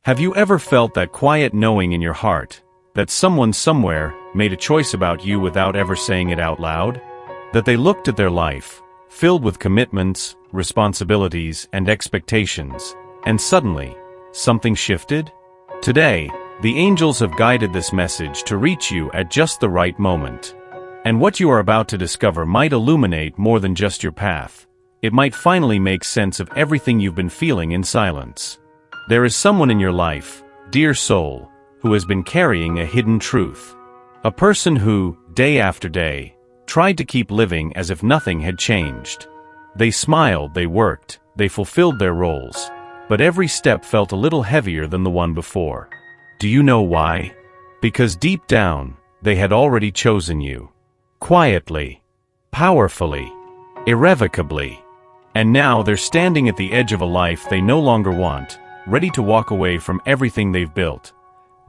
Have you ever felt that quiet knowing in your heart, that someone somewhere made a choice about you without ever saying it out loud? That they looked at their life, filled with commitments, responsibilities, and expectations, and suddenly, something shifted? Today, the angels have guided this message to reach you at just the right moment. And what you are about to discover might illuminate more than just your path. It might finally make sense of everything you've been feeling in silence. There is someone in your life, dear soul, who has been carrying a hidden truth. A person who, day after day, tried to keep living as if nothing had changed. They smiled, they worked, they fulfilled their roles, but every step felt a little heavier than the one before. Do you know why? Because deep down, they had already chosen you. Quietly, powerfully, irrevocably. And now they're standing at the edge of a life they no longer want, ready to walk away from everything they've built,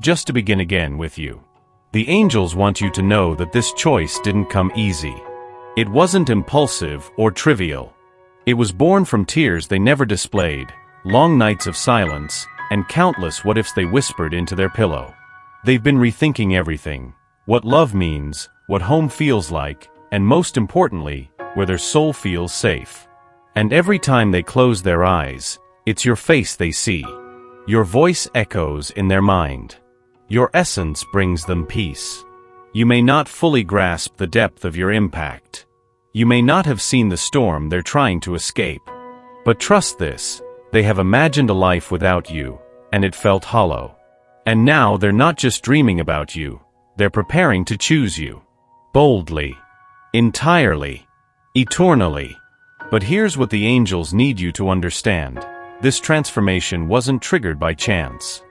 just to begin again with you. The angels want you to know that this choice didn't come easy. It wasn't impulsive or trivial. It was born from tears they never displayed, long nights of silence, and countless what-ifs they whispered into their pillow. They've been rethinking everything, what love means, what home feels like, and most importantly, where their soul feels safe. And every time they close their eyes, it's your face they see. Your voice echoes in their mind. Your essence brings them peace. You may not fully grasp the depth of your impact. You may not have seen the storm they're trying to escape. But trust this, they have imagined a life without you, and it felt hollow. And now they're not just dreaming about you, they're preparing to choose you. Boldly. Entirely. Eternally. But here's what the angels need you to understand. This transformation wasn't triggered by chance.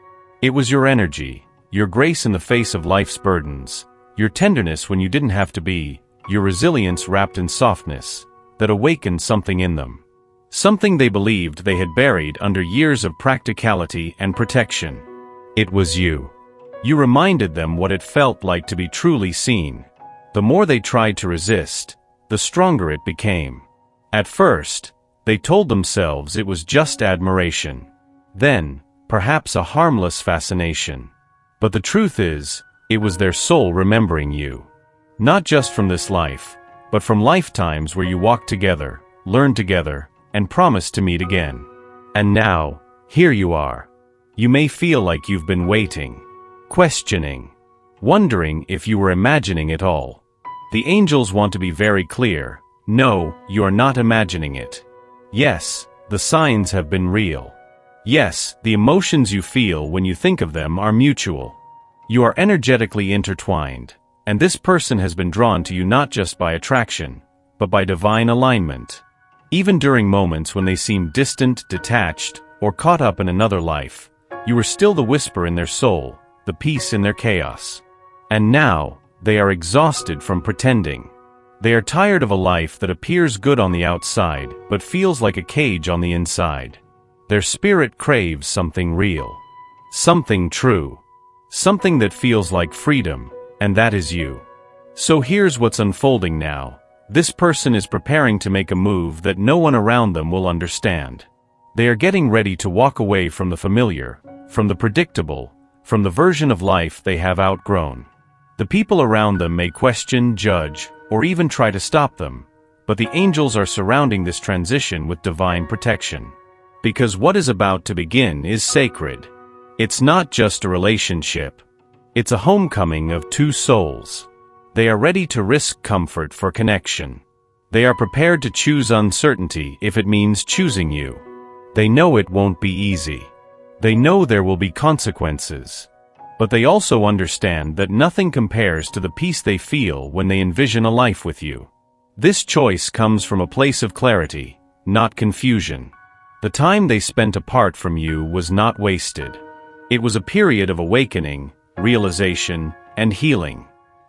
It was your energy, your grace in the face of life's burdens, your tenderness when you didn't have to be, your resilience wrapped in softness, that awakened something in them. Something they believed they had buried under years of practicality and protection. It was you. You reminded them what it felt like to be truly seen. The more they tried to resist, the stronger it became. At first, they told themselves it was just admiration. Then, perhaps a harmless fascination. But the truth is, it was their soul remembering you. Not just from this life, but from lifetimes where you walked together, learned together, and promised to meet again. And now, here you are. You may feel like you've been waiting, questioning, wondering if you were imagining it all. The angels want to be very clear. No, you are not imagining it. Yes, the signs have been real. Yes, the emotions you feel when you think of them are mutual. You are energetically intertwined, and this person has been drawn to you not just by attraction, but by divine alignment. Even during moments when they seem distant, detached, or caught up in another life, you were still the whisper in their soul, the peace in their chaos. And now, they are exhausted from pretending. They are tired of a life that appears good on the outside, but feels like a cage on the inside. Their spirit craves something real. Something true. Something that feels like freedom, and that is you. So here's what's unfolding now. This person is preparing to make a move that no one around them will understand. They are getting ready to walk away from the familiar, from the predictable, from the version of life they have outgrown. The people around them may question, judge, or even try to stop them, but the angels are surrounding this transition with divine protection. Because what is about to begin is sacred. It's not just a relationship. It's a homecoming of two souls. They are ready to risk comfort for connection. They are prepared to choose uncertainty if it means choosing you. They know it won't be easy. They know there will be consequences. But they also understand that nothing compares to the peace they feel when they envision a life with you. This choice comes from a place of clarity, not confusion. The time they spent apart from you was not wasted. It was a period of awakening, realization, and healing.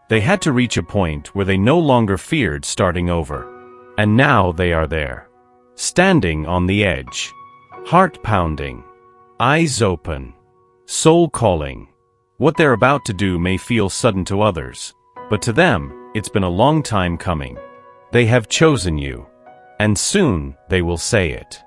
They had to reach a point where they no longer feared starting over. And now they are there. Standing on the edge. Heart pounding. Eyes open. Soul calling. What they're about to do may feel sudden to others, but to them, it's been a long time coming. They have chosen you. And soon, they will say it.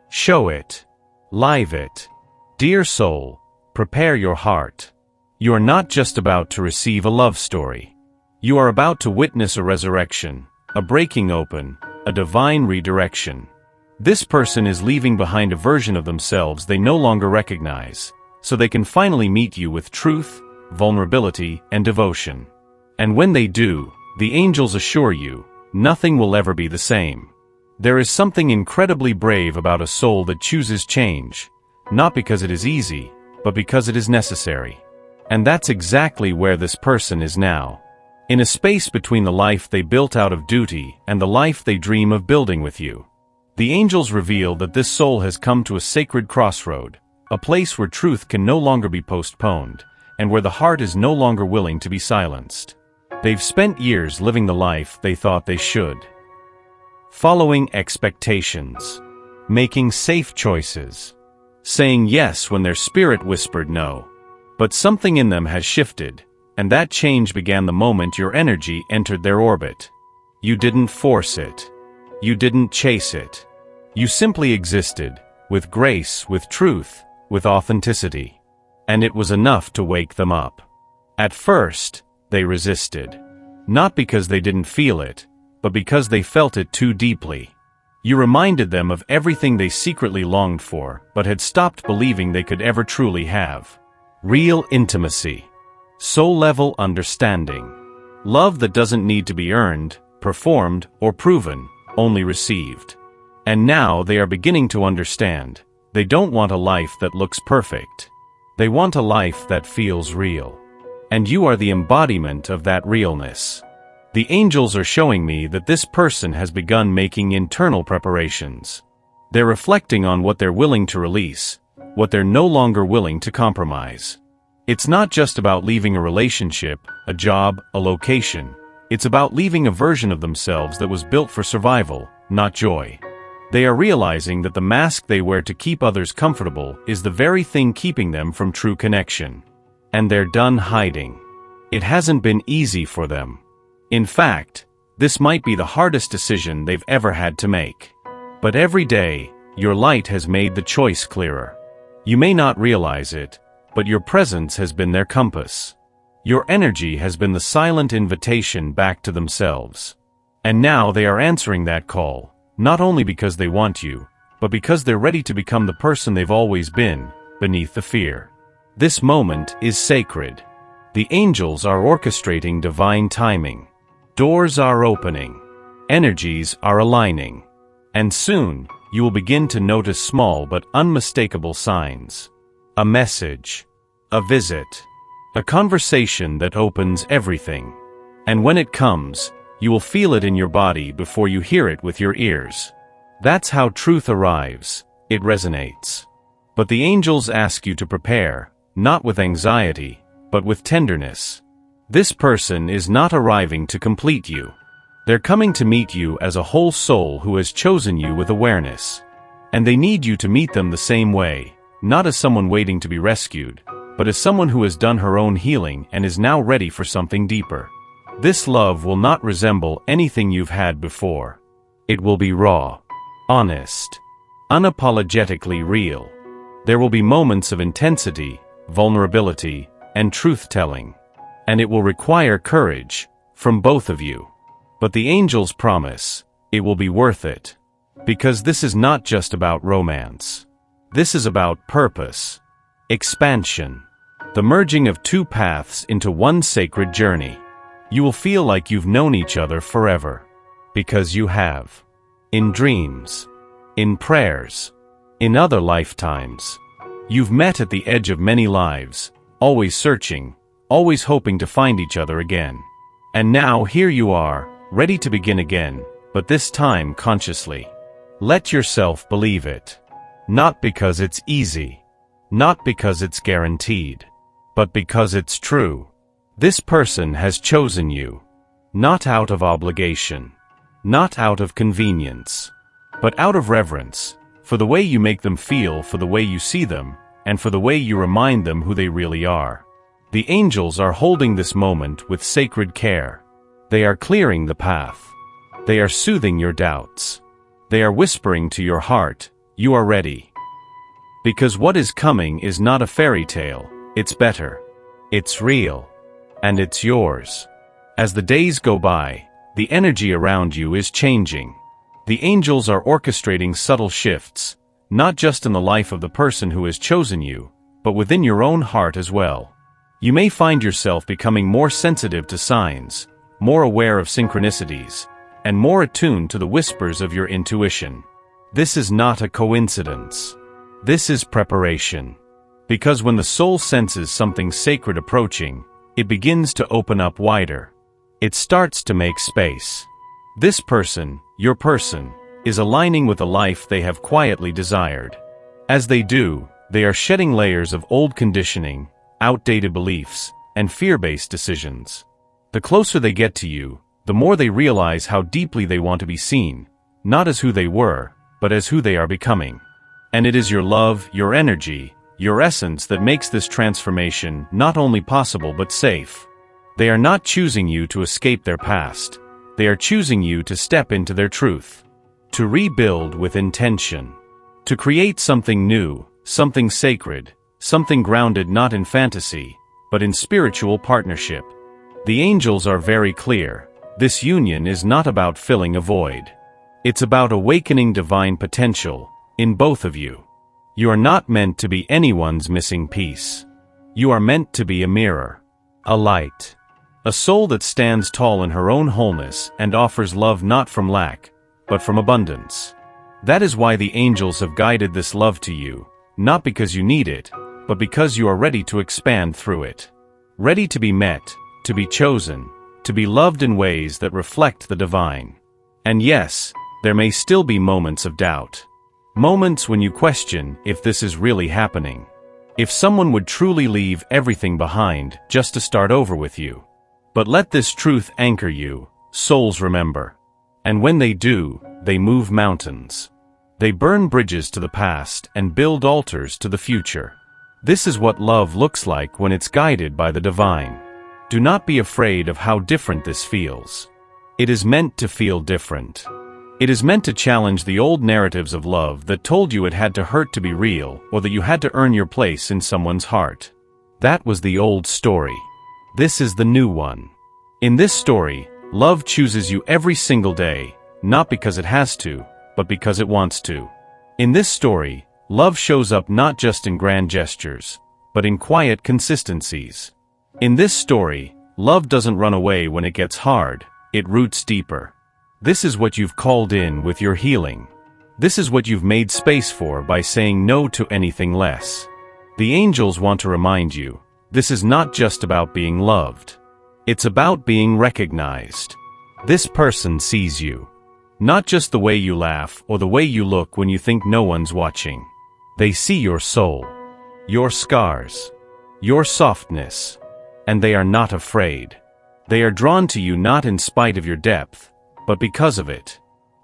Show it. Live it. Dear soul, Prepare your heart. You are not just about to receive a love story. You are about to witness a resurrection, a breaking open, a divine redirection. This person is leaving behind a version of themselves they no longer recognize, so they can finally meet you with truth, vulnerability, and devotion. And when they do, the angels assure you, nothing will ever be the same. There is something incredibly brave about a soul that chooses change, not because it is easy, but because it is necessary. And that's exactly where this person is now. In a space between the life they built out of duty and the life they dream of building with you. The angels reveal that this soul has come to a sacred crossroad, a place where truth can no longer be postponed, and where the heart is no longer willing to be silenced. They've spent years living the life they thought they should. Following expectations. Making safe choices. Saying yes when their spirit whispered no. But something in them has shifted, and that change began the moment your energy entered their orbit. You didn't force it. You didn't chase it. You simply existed, with grace, with truth, with authenticity. And it was enough to wake them up. At first, they resisted. Not because they didn't feel it, but because they felt it too deeply. You reminded them of everything they secretly longed for, but had stopped believing they could ever truly have. Real intimacy. Soul-level understanding. Love that doesn't need to be earned, performed, or proven, only received. And now they are beginning to understand. They don't want a life that looks perfect. They want a life that feels real. And you are the embodiment of that realness. The angels are showing me that this person has begun making internal preparations. They're reflecting on what they're willing to release, what they're no longer willing to compromise. It's not just about leaving a relationship, a job, a location. It's about leaving a version of themselves that was built for survival, not joy. They are realizing that the mask they wear to keep others comfortable is the very thing keeping them from true connection. And they're done hiding. It hasn't been easy for them. In fact, this might be the hardest decision they've ever had to make. But every day, your light has made the choice clearer. You may not realize it, but your presence has been their compass. Your energy has been the silent invitation back to themselves. And now they are answering that call, not only because they want you, but because they're ready to become the person they've always been, beneath the fear. This moment is sacred. The angels are orchestrating divine timing. Doors are opening. Energies are aligning. And soon, you will begin to notice small but unmistakable signs. A message. A visit. A conversation that opens everything. And when it comes, you will feel it in your body before you hear it with your ears. That's how truth arrives. It resonates. But the angels ask you to prepare, not with anxiety, but with tenderness. This person is not arriving to complete you. They're coming to meet you as a whole soul who has chosen you with awareness. And they need you to meet them the same way, not as someone waiting to be rescued, but as someone who has done her own healing and is now ready for something deeper. This love will not resemble anything you've had before. It will be raw, honest, unapologetically real. There will be moments of intensity, vulnerability, and truth-telling. And it will require courage, from both of you. But the angels promise, it will be worth it. Because this is not just about romance. This is about purpose. Expansion. The merging of two paths into one sacred journey. You will feel like you've known each other forever. Because you have. In dreams. In prayers. In other lifetimes. You've met at the edge of many lives, always searching, always hoping to find each other again. And now here you are, ready to begin again, but this time consciously. Let yourself believe it. Not because it's easy. Not because it's guaranteed, but because it's true. This person has chosen you, not out of obligation, not out of convenience, but out of reverence, for the way you make them feel, for the way you see them, and for the way you remind them who they really are. The angels are holding this moment with sacred care. They are clearing the path. They are soothing your doubts. They are whispering to your heart, you are ready. Because what is coming is not a fairy tale, it's better. It's real. And it's yours. As the days go by, the energy around you is changing. The angels are orchestrating subtle shifts, not just in the life of the person who has chosen you, but within your own heart as well. You may find yourself becoming more sensitive to signs, more aware of synchronicities, and more attuned to the whispers of your intuition. This is not a coincidence. This is preparation. Because when the soul senses something sacred approaching, it begins to open up wider. It starts to make space. This person, your person, is aligning with a life they have quietly desired. As they do, they are shedding layers of old conditioning, outdated beliefs, and fear-based decisions. The closer they get to you, the more they realize how deeply they want to be seen, not as who they were, but as who they are becoming. And it is your love, your energy, your essence that makes this transformation not only possible but safe. They are not choosing you to escape their past. They are choosing you to step into their truth. To rebuild with intention. To create something new, something sacred, something grounded not in fantasy, but in spiritual partnership. The angels are very clear. This union is not about filling a void. It's about awakening divine potential in both of you. You are not meant to be anyone's missing piece. You are meant to be a mirror, a light, a soul that stands tall in her own wholeness and offers love not from lack, but from abundance. That is why the angels have guided this love to you, not because you need it, but because you are ready to expand through it. Ready to be met, to be chosen, to be loved in ways that reflect the divine. And yes, there may still be moments of doubt. Moments when you question if this is really happening. If someone would truly leave everything behind just to start over with you. But let this truth anchor you, souls remember. And when they do, they move mountains. They burn bridges to the past and build altars to the future. This is what love looks like when it's guided by the divine. Do not be afraid of how different this feels. It is meant to feel different. It is meant to challenge the old narratives of love that told you it had to hurt to be real, or that you had to earn your place in someone's heart. That was the old story. This is the new one. In this story, love chooses you every single day, not because it has to, but because it wants to. In this story, love shows up not just in grand gestures, but in quiet consistencies. In this story, love doesn't run away when it gets hard, it roots deeper. This is what you've called in with your healing. This is what you've made space for by saying no to anything less. The angels want to remind you, this is not just about being loved. It's about being recognized. This person sees you. Not just the way you laugh or the way you look when you think no one's watching. They see your soul, your scars, your softness, and they are not afraid. They are drawn to you not in spite of your depth, but because of it.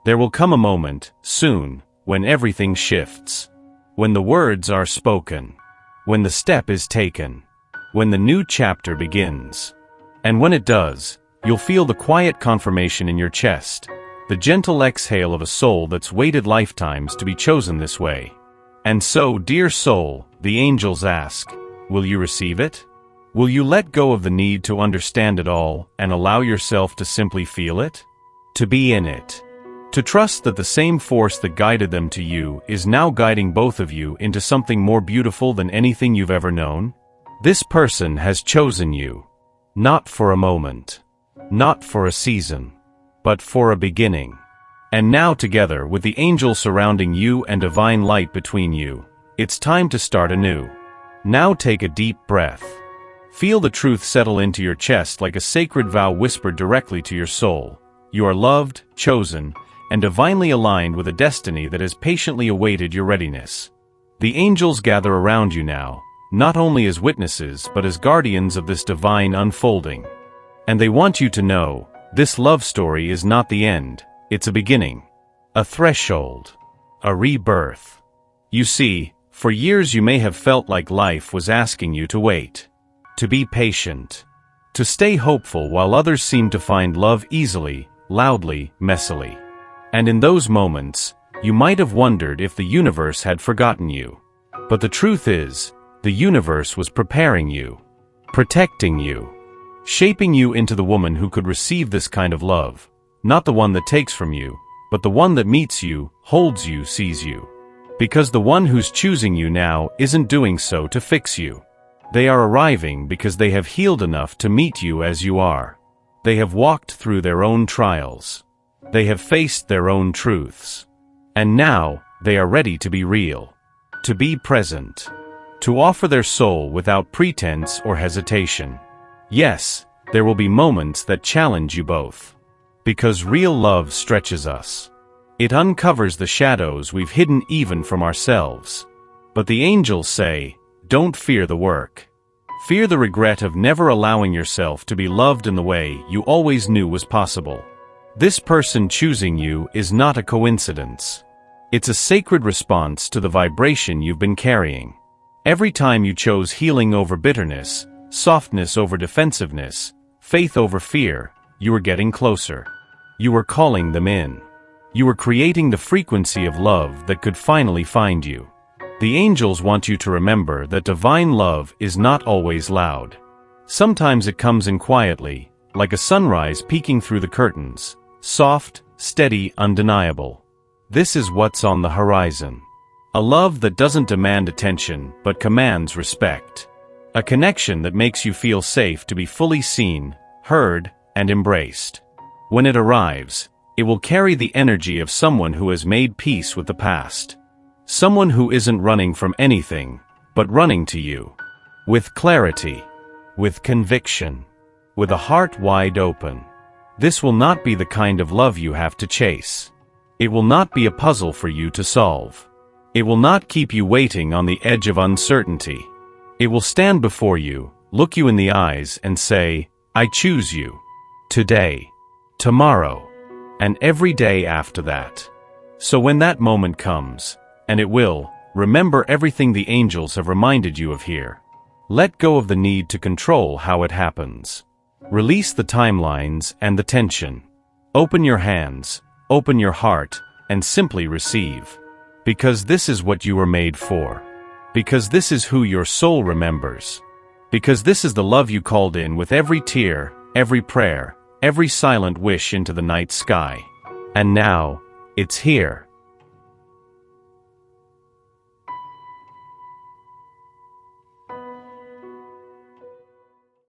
There will come a moment, soon, when everything shifts. When the words are spoken. When the step is taken. When the new chapter begins. And when it does, you'll feel the quiet confirmation in your chest, the gentle exhale of a soul that's waited lifetimes to be chosen this way. And so, dear soul, the angels ask, will you receive it? Will you let go of the need to understand it all and allow yourself to simply feel it? To be in it. To trust that the same force that guided them to you is now guiding both of you into something more beautiful than anything you've ever known? This person has chosen you. Not for a moment. Not for a season. But for a beginning. And now together with the angels surrounding you and divine light between you, it's time to start anew. Now take a deep breath. Feel the truth settle into your chest like a sacred vow whispered directly to your soul. You are loved, chosen, and divinely aligned with a destiny that has patiently awaited your readiness. The angels gather around you now, not only as witnesses but as guardians of this divine unfolding. And they want you to know, this love story is not the end, it's a beginning. A threshold. A rebirth. You see, for years you may have felt like life was asking you to wait. To be patient. To stay hopeful while others seem to find love easily, loudly, messily. And in those moments, you might have wondered if the universe had forgotten you. But the truth is, the universe was preparing you, protecting you, shaping you into the woman who could receive this kind of love, not the one that takes from you, but the one that meets you, holds you, sees you. Because the one who's choosing you now isn't doing so to fix you. They are arriving because they have healed enough to meet you as you are. They have walked through their own trials. They have faced their own truths. And now, they are ready to be real, to be present, to offer their soul without pretense or hesitation. Yes, there will be moments that challenge you both. Because real love stretches us. It uncovers the shadows we've hidden even from ourselves. But the angels say, don't fear the work. Fear the regret of never allowing yourself to be loved in the way you always knew was possible. This person choosing you is not a coincidence. It's a sacred response to the vibration you've been carrying. Every time you chose healing over bitterness, softness over defensiveness, faith over fear, you were getting closer. You were calling them in. You were creating the frequency of love that could finally find you. The angels want you to remember that divine love is not always loud. Sometimes it comes in quietly, like a sunrise peeking through the curtains, soft, steady, undeniable. This is what's on the horizon. A love that doesn't demand attention but commands respect. A connection that makes you feel safe to be fully seen, heard, and embraced. When it arrives, it will carry the energy of someone who has made peace with the past. Someone who isn't running from anything, but running to you. With clarity. With conviction. With a heart wide open. This will not be the kind of love you have to chase. It will not be a puzzle for you to solve. It will not keep you waiting on the edge of uncertainty. It will stand before you, look you in the eyes, and say, I choose you. Today. Tomorrow. And every day after that. So when that moment comes, and it will, remember everything the angels have reminded you of here. Let go of the need to control how it happens. Release the timelines and the tension. Open your hands, open your heart, and simply receive. Because this is what you were made for. Because this is who your soul remembers. Because this is the love you called in with every tear, every prayer, every silent wish into the night sky. And now, it's here.